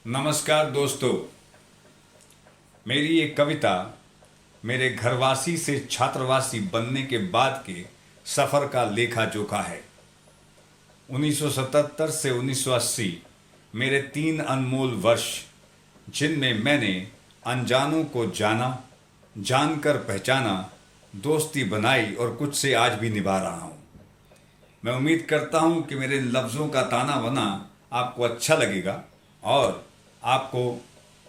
नमस्कार दोस्तों। मेरी एक कविता मेरे घरवासी से छात्रवासी बनने के बाद के सफ़र का लेखा जोखा है। 1977 से 1980 मेरे 3 अनमोल वर्ष, जिनमें मैंने अनजानों को जाना, जानकर पहचाना, दोस्ती बनाई और कुछ से आज भी निभा रहा हूँ। मैं उम्मीद करता हूँ कि मेरे लफ्ज़ों का ताना बाना आपको अच्छा लगेगा और आपको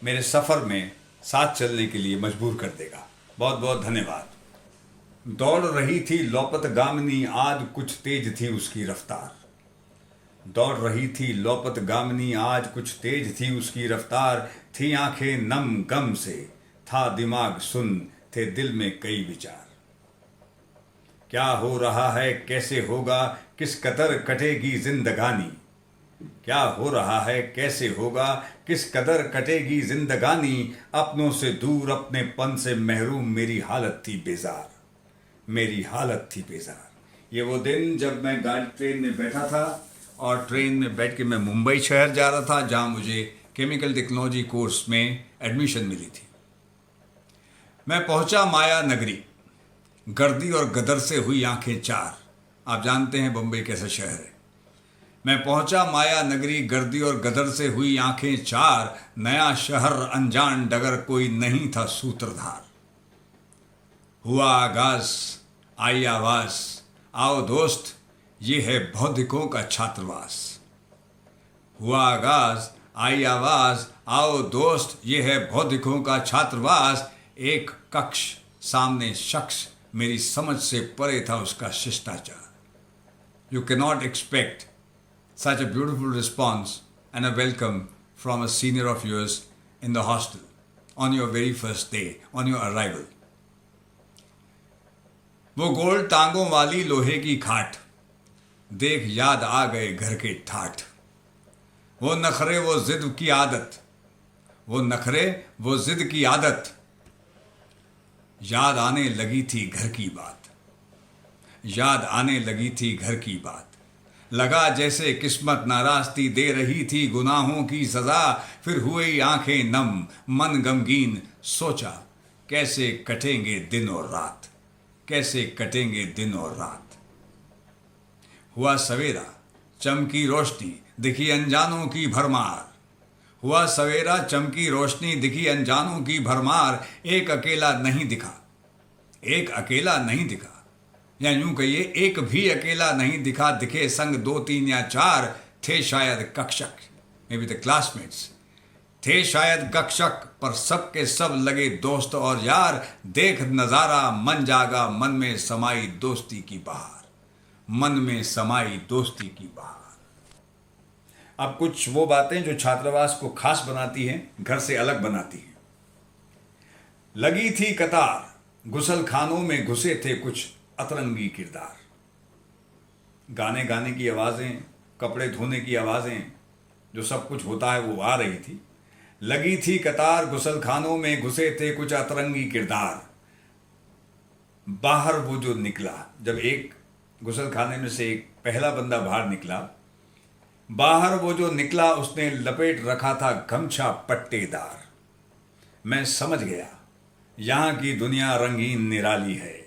मेरे सफ़र में साथ चलने के लिए मजबूर कर देगा। बहुत बहुत धन्यवाद। दौड़ रही थी लौपत गामिनी, आज कुछ तेज थी उसकी रफ्तार। दौड़ रही थी लौपत गामिनी, आज कुछ तेज थी उसकी रफ्तार। थी आंखें नम गम से, था दिमाग सुन, थे दिल में कई विचार। क्या हो रहा है, कैसे होगा, किस कदर कटेगी जिंदगानी। क्या हो रहा है, कैसे होगा, किस कदर कटेगी जिंदगानी। अपनों से दूर, अपने पन से महरूम, मेरी हालत थी बेजार, मेरी हालत थी बेजार। ये वो दिन जब मैं ट्रेन में बैठा था और ट्रेन में बैठ के मैं मुंबई शहर जा रहा था, जहाँ मुझे केमिकल टेक्नोलॉजी कोर्स में एडमिशन मिली थी। मैं पहुंचा माया नगरी, गर्दी और गदर से हुई आंखें चार। आप जानते हैं बम्बई कैसा शहर है। मैं पहुंचा माया नगरी, गर्दी और गदर से हुई आंखें चार। नया शहर, अनजान डगर, कोई नहीं था सूत्रधार। हुआ आगाज, आई आवाज, आओ दोस्त, ये है बौद्धिकों का छात्रवास। हुआ आगाज, आई आवाज, आओ दोस्त, ये है बौद्धिकों का छात्रवास। एक कक्ष, सामने शख्स, मेरी समझ से परे था उसका शिष्टाचार। You can not expect such a beautiful response and a welcome from a senior of yours in the hostel on your very first day, on your arrival. वो गोल टांगों वाली लोहे की खाट, देख याद आ गए घर के ठाठ। वो नखरे वो जिद की आदत, वो नखरे वो जिद की आदत। याद आने लगी थी घर की बात, याद आने लगी थी घर की बात। लगा जैसे किस्मत नाराज़गी दे रही थी गुनाहों की सज़ा। फिर हुई आंखें नम, मन गमगीन, सोचा कैसे कटेंगे दिन और रात, कैसे कटेंगे दिन और रात। हुआ सवेरा, चमकी रोशनी, दिखी अनजानों की भरमार। हुआ सवेरा, चमकी रोशनी, दिखी अनजानों की भरमार। एक अकेला नहीं दिखा, एक अकेला नहीं दिखा, या यूं कहिए एक भी अकेला नहीं दिखा। दिखे संग 2 3 या 4, थे शायद कक्षक, मे बी द क्लासमेट्स, थे शायद कक्षक, पर सब के सब लगे दोस्त और यार। देख नजारा मन जागा, मन में समाई दोस्ती की बहार, मन में समाई दोस्ती की बहार। अब कुछ वो बातें जो छात्रावास को खास बनाती हैं, घर से अलग बनाती हैं। लगी थी कतार, गुसल खानों में घुसे थे कुछ अतरंगी किरदार। गाने गाने की आवाज़ें, कपड़े धोने की आवाज़ें, जो सब कुछ होता है वो आ रही थी। लगी थी कतार, गुसल खानों में घुसे थे कुछ अतरंगी किरदार। बाहर वो जो निकला, जब एक गुसल खाने में से एक पहला बंदा बाहर निकला, बाहर वो जो निकला उसने लपेट रखा था गमछा पट्टेदार। मैं समझ गया यहाँ की दुनिया रंगीन निराली है।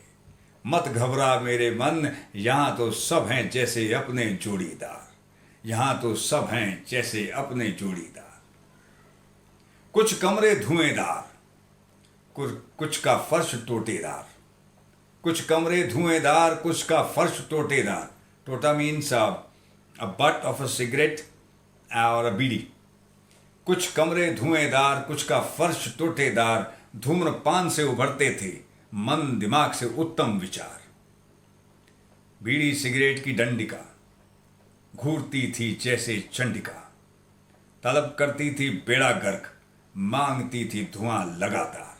मत घबरा मेरे मन, यहाँ तो सब हैं जैसे अपने जोड़ीदार, यहाँ तो सब हैं जैसे अपने जोड़ीदार। कुछ कमरे धुएंदार, कुछ का फर्श टोटेदार। कुछ कमरे धुएंदार, कुछ का फर्श टोटेदार। टोटा means a butt of a cigarette और a बीड़ी। कुछ कमरे धुएंदार, कुछ का फर्श टोटेदार। धूम्रपान से उभरते थे मन दिमाग से उत्तम विचार। बीड़ी सिगरेट की डंडिका घूरती थी जैसे चंडिका। तलब करती थी बेड़ा गर्क, मांगती थी धुआं लगातार।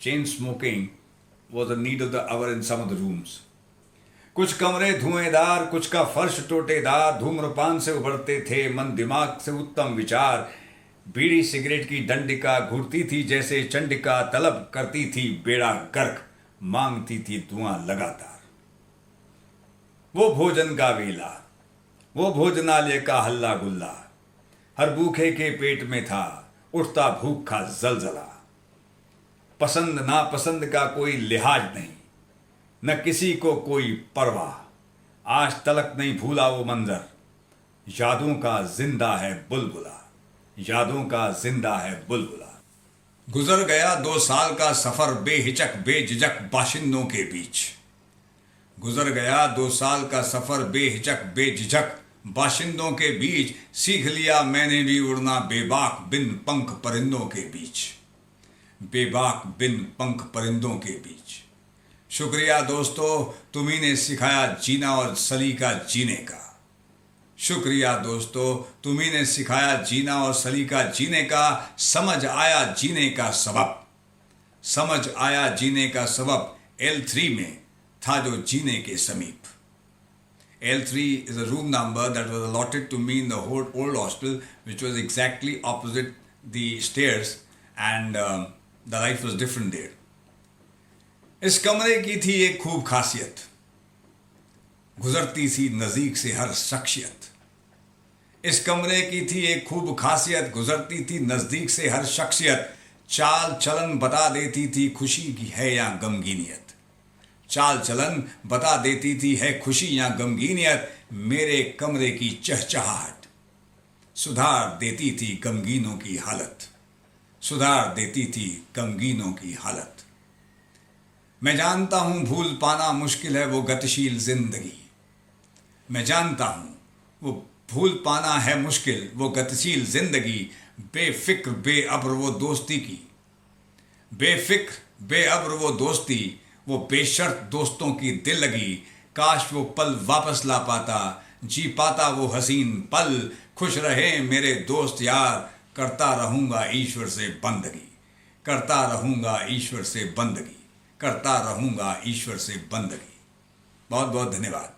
Chain smoking was the need of the hour in some of the rooms. कुछ कमरे धुएंदार, कुछ का फर्श टोटेदार। धूम्रपान से उभरते थे मन दिमाग से उत्तम विचार। बीड़ी सिगरेट की डंडिका घूरती थी जैसे चंडिका। तलब करती थी बेड़ा गर्क, मांगती थी धुआं लगातार। वो भोजन का वेला, वो भोजनालय का हल्ला गुल्ला। हर भूखे के पेट में था उठता भूख का जलजला। पसंद नापसंद का कोई लिहाज नहीं, न किसी को कोई परवाह। आज तलक नहीं भूला वो मंजर, यादों का जिंदा है बुलबुला, यादों का जिंदा है बुलबुला। गुजर गया 2 साल का सफर बेहिचक बेझिझक बाशिंदों के बीच। गुजर गया 2 साल का सफर बेहिचक बेझिझक बाशिंदों के बीच। सीख लिया मैंने भी उड़ना बेबाक बिन पंख परिंदों के बीच, बेबाक बिन पंख परिंदों के बीच। शुक्रिया दोस्तों, तुम्ही ने सिखाया जीना और सलीका जीने का। शुक्रिया दोस्तों, तुम्ही ने सिखाया जीना और सलीका जीने का। समझ आया जीने का सबब, समझ आया जीने का सबब L3 में था जो जीने के समीप। L3 is a room number that was allotted to me in the whole old hostel, which was exactly opposite the stairs, and the life was different there. इस कमरे की थी एक खूब खासियत, गुजरती सी नज़दीक से हर शख्सियत। इस कमरे की थी एक खूब खासियत, गुजरती थी नज़दीक से हर शख्सियत। चाल चलन बता देती थी खुशी की है या गमगीनियत, चाल चलन बता देती थी है खुशी या गमगीनियत। मेरे कमरे की चहचहाहट सुधार देती थी गमगीनों की हालत, सुधार देती थी गमगीनों की हालत। मैं जानता हूं भूल पाना मुश्किल है वो गतिशील जिंदगी, मैं जानता हूं वो भूल पाना है मुश्किल वो गतिशील जिंदगी। बेफिक्र बेअब्र वो दोस्ती की, बेफिक्र बेअब्र वो दोस्ती, वो बेशर्त दोस्तों की दिल लगी। काश वो पल वापस ला पाता, जी पाता वो हसीन पल। खुश रहे मेरे दोस्त यार, करता रहूँगा ईश्वर से बंदगी, करता रहूँगा ईश्वर से बंदगी, करता रहूँगा ईश्वर से बंदगी। बहुत बहुत धन्यवाद।